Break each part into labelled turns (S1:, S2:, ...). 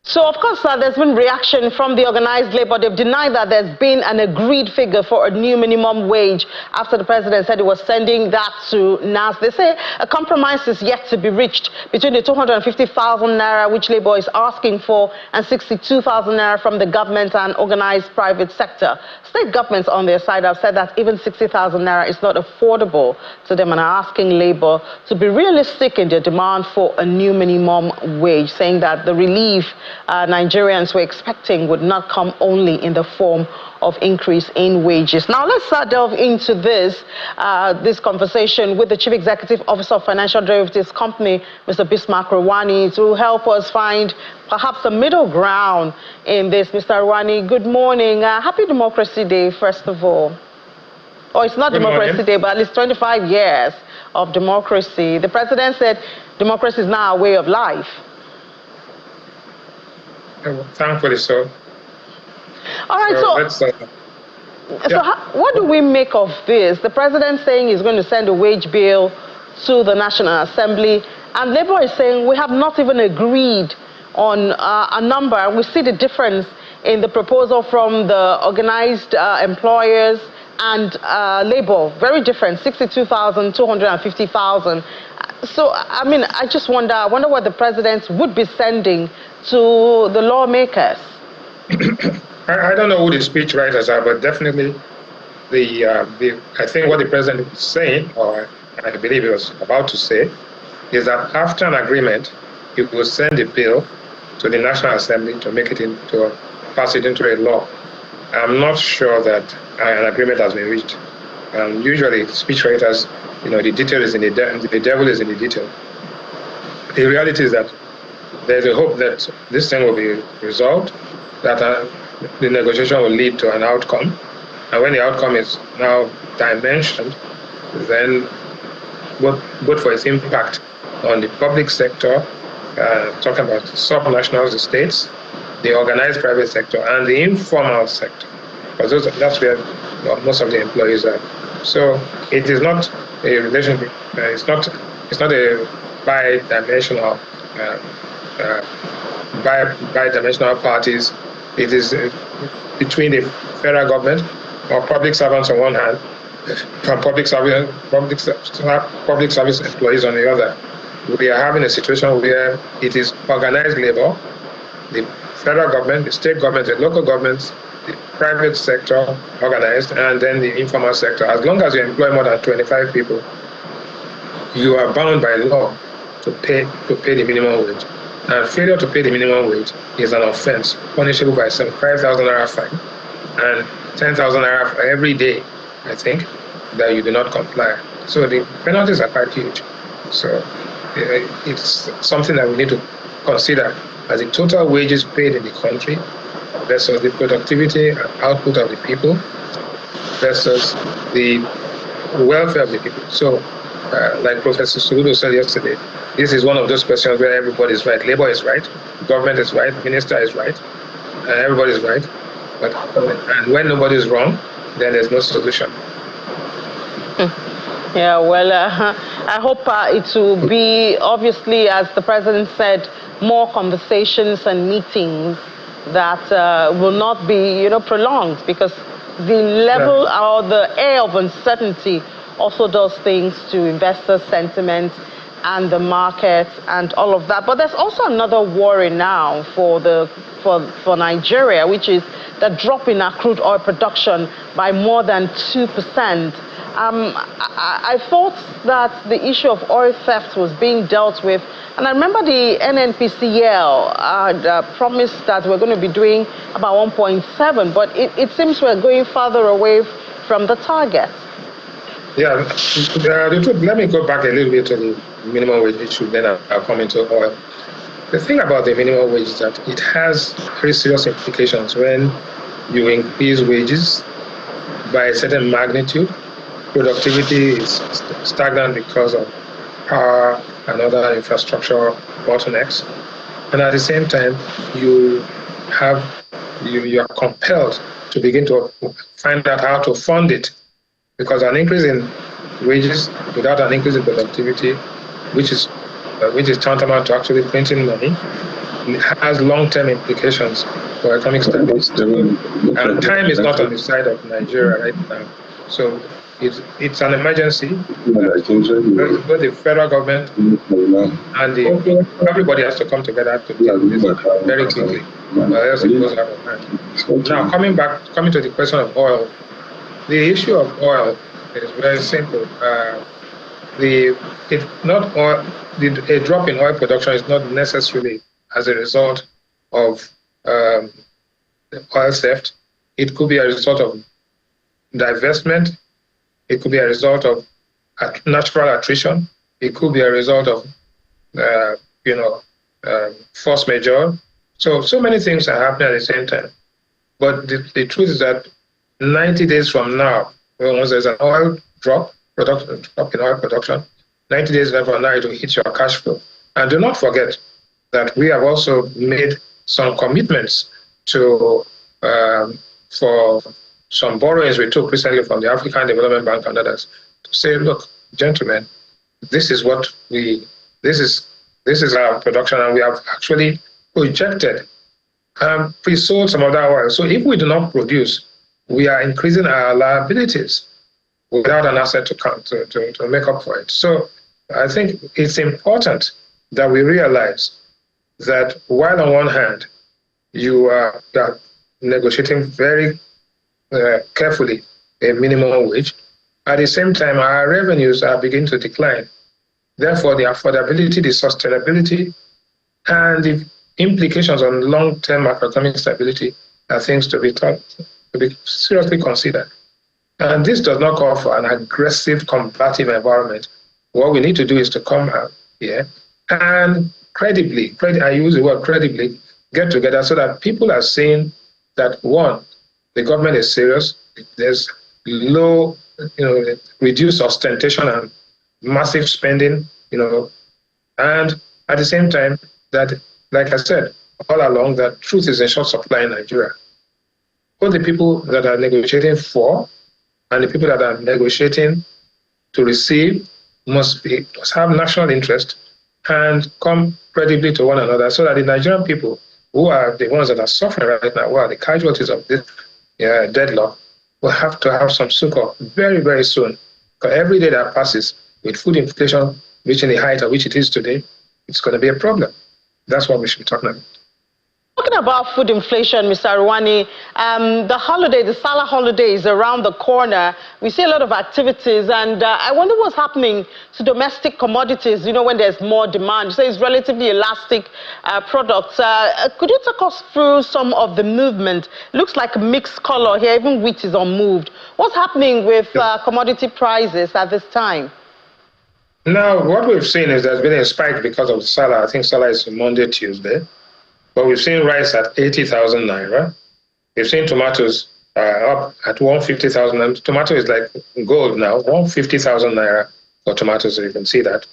S1: So, of course, there's been reaction from the organized labor. They've denied that there's been an agreed figure for a new minimum wage after the president said he was sending that to NASS. They say a compromise is yet to be reached between the 250,000 naira, which labor is asking for, and 62,000 naira from the government and organized private sector. State governments on their side have said that even 60,000 naira is not affordable to them and are asking labor to be realistic in their demand for a new minimum wage, saying that the relief Nigerians were expecting would not come only in the form of increase in wages. Now, let's delve into this conversation with the Chief Executive Officer of Financial Derivatives Company, Mr. Bismarck Rewane, to help us find perhaps a middle ground in this. Mr. Rewane, good morning. Happy Democracy Day, first of all. Oh, it's not Democracy Day, but at least 25 years of democracy. The president said democracy is now a way of life.
S2: Thankfully so.
S1: All right, so what do we make of this? The president saying he's going to send a wage bill to the National Assembly, and Labour is saying we have not even agreed on a number. We see the difference in the proposal from the organized employers and Labour. Very different, 62,000, 250,000. So, I mean, I just wonder what the president would be sending to the lawmakers.
S2: I don't know who the speech writers are, but definitely I think what the president is saying, or I believe he was about to say, is that after an agreement, he will send a bill to the National Assembly to make it pass it into a law. I'm not sure that an agreement has been reached. Usually, speech writers, the detail is in the devil is in the detail. The reality is that there's a hope that this thing will be resolved, that the negotiation will lead to an outcome. And when the outcome is now dimensioned, then both for its impact on the public sector, talking about subnationals, the states, the organized private sector, and the informal sector, because that's where most of the employees are. So it is not a relationship. It's not a bi-dimensional parties. It is between the federal government or public servants on one hand, and public service employees on the other. We are having a situation where it is organized labor, the federal government, the state government, the local governments, the private sector organized, and then the informal sector. As long as you employ more than 25 people, you are bound by law to pay the minimum wage. And failure to pay the minimum wage is an offense, punishable by 5,000 naira fine and 10,000 naira for every day, I think, that you do not comply. So the penalties are quite huge. So it's something that we need to consider as the total wages paid in the country versus the productivity and output of the people versus the welfare of the people. So, like Professor Crude said yesterday, this is one of those questions where everybody is right. Labour is right, government is right, minister is right, everybody is right. And when nobody is wrong, then there's no solution.
S1: Yeah, well, I hope it will be, obviously, as the president said, more conversations and meetings that will not be, prolonged, because the level or the air of uncertainty also does things to investor sentiment and the market and all of that. But there's also another worry now for Nigeria, which is the drop in our crude oil production by more than 2%. I thought that the issue of oil theft was being dealt with, and I remember the NNPCL had promised that we're going to be doing about 1.7, but it seems we're going farther away from the target.
S2: Yeah, let me go back a little bit to the minimum wage issue, then I'll come into oil. The thing about the minimum wage is that it has very serious implications when you increase wages by a certain magnitude. Productivity is stagnant because of power and other infrastructure bottlenecks. And at the same time, you are compelled to begin to find out how to fund it. Because an increase in wages without an increase in productivity, which is tantamount to actually printing money, has long-term implications for economic stability. And time is not on the side of Nigeria right now. So it's an emergency. Both the federal government and everybody has to come together to deal with this very quickly, or else it goes out of hand. Now, coming to the question of oil, the issue of oil is very simple. A drop in oil production is not necessarily as a result of oil theft. It could be a result of divestment. It could be a result of natural attrition. It could be a result of, force majeure. So many things are happening at the same time. But the truth is that 90 days from now, once there's an oil drop in oil production, 90 days from now, it will hit your cash flow. And do not forget that we have also made some commitments for some borrowings we took recently from the African Development Bank and others to say, look, gentlemen, this is our production, and we have actually projected pre-sold some of that oil. So if we do not produce, we are increasing our liabilities without an asset to make up for it. So I think it's important that we realize that while on one hand you are negotiating very carefully a minimum wage, at the same time our revenues are beginning to decline. Therefore, the affordability, the sustainability, and the implications on long-term macroeconomic stability are things to be seriously considered. And this does not call for an aggressive, combative environment. What we need to do is to come out here and credibly, I use the word credibly, get together so that people are seeing that, one, the government is serious, there's low, reduced ostentation and massive spending, and at the same time that, like I said, all along, that truth is in short supply in Nigeria. Both the people that are negotiating for and the people that are negotiating to receive must have national interest and come credibly to one another, so that the Nigerian people, who are the ones that are suffering right now, who are the casualties of this deadlock, will have to have some succor very, very soon. Because every day that passes, with food inflation reaching the height at which it is today, it's going to be a problem. That's what we should be talking about.
S1: Talking about food inflation, Mr. Rewane, the Salah holiday is around the corner. We see a lot of activities, and I wonder what's happening to domestic commodities, when there's more demand. You say it's relatively elastic products. Could you take us through some of the movement? Looks like a mixed color here, even wheat is unmoved. What's happening with commodity prices at this time?
S2: Now, what we've seen is there's been a spike because of Salah. I think Salah is Monday, Tuesday. But we've seen rice at 80,000 naira. We've seen tomatoes up at 150,000. And tomato is like gold now, 150,000 naira for tomatoes, so you can see that.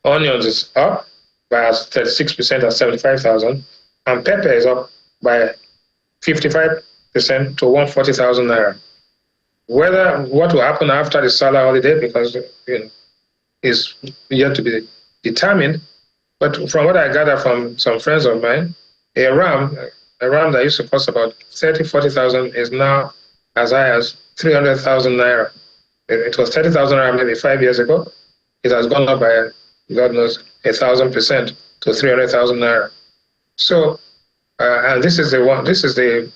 S2: Onions is up by 36% at 75,000. And pepper is up by 55% to 140,000 naira. What will happen after the Salah holiday, because is yet to be determined. But from what I gather from some friends of mine, a ram that used to cost about 30,000-40,000 is now as high as 300,000 naira. It was 30,000 naira maybe 5 years ago. It has gone up by, God knows, 1,000% to 300,000 naira. So, and this is the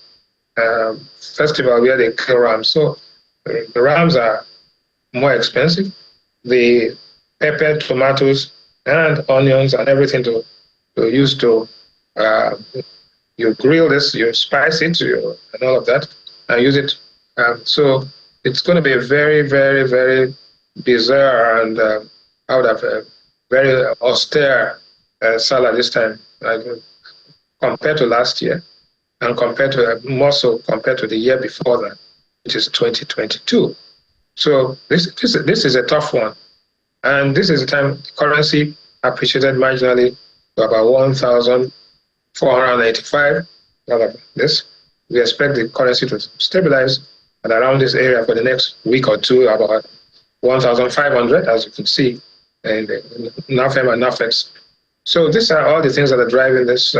S2: festival where they kill rams. So the rams are more expensive. The pepper, tomatoes, and onions and everything to use to you grill this, you spice it, and all of that, and use it. So it's going to be a very, very, very bizarre and I would have a very austere Salah this time, compared to last year, and more so compared to the year before that, which is 2022. So this is a tough one, and this is the time the currency appreciated marginally to about 1,485. This we expect the currency to stabilize at around this area for the next week or two, about 1,500, as you can see in the NAFEM and NAFEX. So these are all the things that are driving this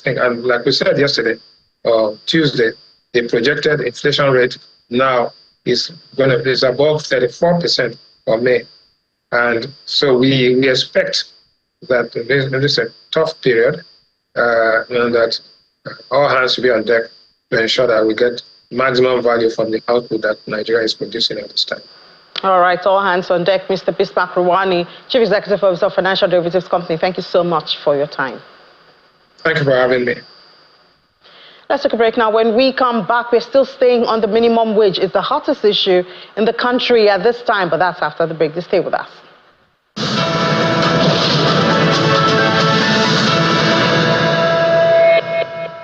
S2: thing. And like we said yesterday, Tuesday, the projected inflation rate now is above 34% for May. And so we expect that this is a tough period, and that all hands should be on deck to ensure that we get maximum value from the output that Nigeria is producing at this time.
S1: All right, all hands on deck. Mr. Bismarck Rewane, Chief Executive Officer of Financial Derivatives Company, thank you so much for your time.
S2: Thank you for having me.
S1: Let's take a break now. When we come back, we're still staying on the minimum wage. It's the hottest issue in the country at this time, but that's after the break. Just stay with us.